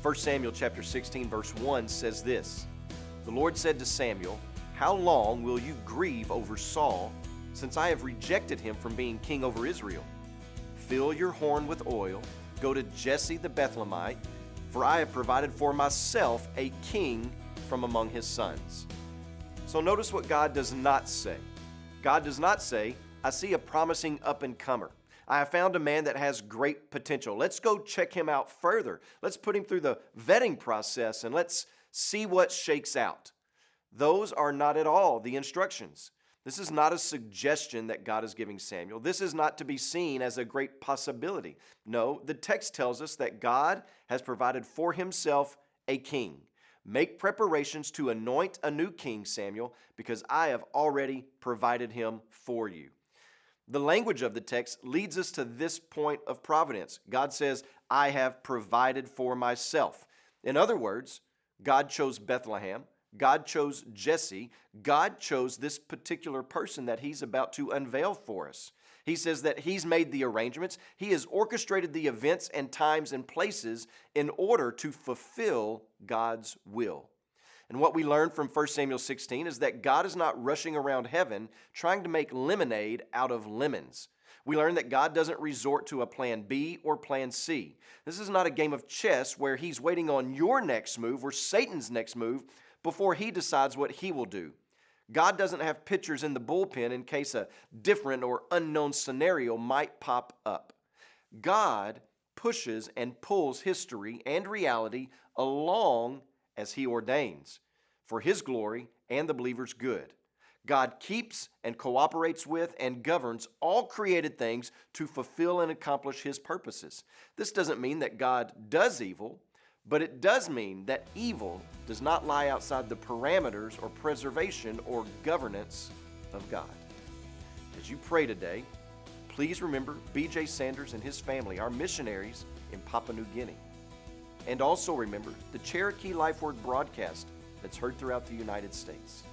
1 Samuel chapter 16 verse 1 says this, "The Lord said to Samuel, how long will you grieve over Saul, since I have rejected him from being king over Israel? Fill your horn with oil, go to Jesse the Bethlehemite, for I have provided for myself a king from among his sons." So notice what God does not say. God does not say, "I see a promising up-and-comer. I have found a man that has great potential. Let's go check him out further. Let's put him through the vetting process and let's see what shakes out." Those are not at all the instructions. This is not a suggestion that God is giving Samuel. This is not to be seen as a great possibility. No, the text tells us that God has provided for himself a king. Make preparations to anoint a new king, Samuel, because I have already provided him for you. The language of the text leads us to this point of providence. God says, "I have provided for myself." In other words, God chose Bethlehem. God chose Jesse. God chose this particular person that he's about to unveil for us. He says that he's made the arrangements. He has orchestrated the events and times and places in order to fulfill God's will. And what we learn from 1 Samuel 16 is that God is not rushing around heaven trying to make lemonade out of lemons. We learn that God doesn't resort to a plan B or plan C. This is not a game of chess where he's waiting on your next move or Satan's next move before he decides what he will do. God doesn't have pitchers in the bullpen in case a different or unknown scenario might pop up. God pushes and pulls history and reality along as he ordains for his glory and the believer's good. God keeps and cooperates with and governs all created things to fulfill and accomplish his purposes. This doesn't mean that God does evil, but it does mean that evil does not lie outside the parameters or preservation or governance of God. As you pray today, please remember B.J. Sanders and his family, our missionaries in Papua New Guinea. And also remember the Cherokee Life Word broadcast that's heard throughout the United States.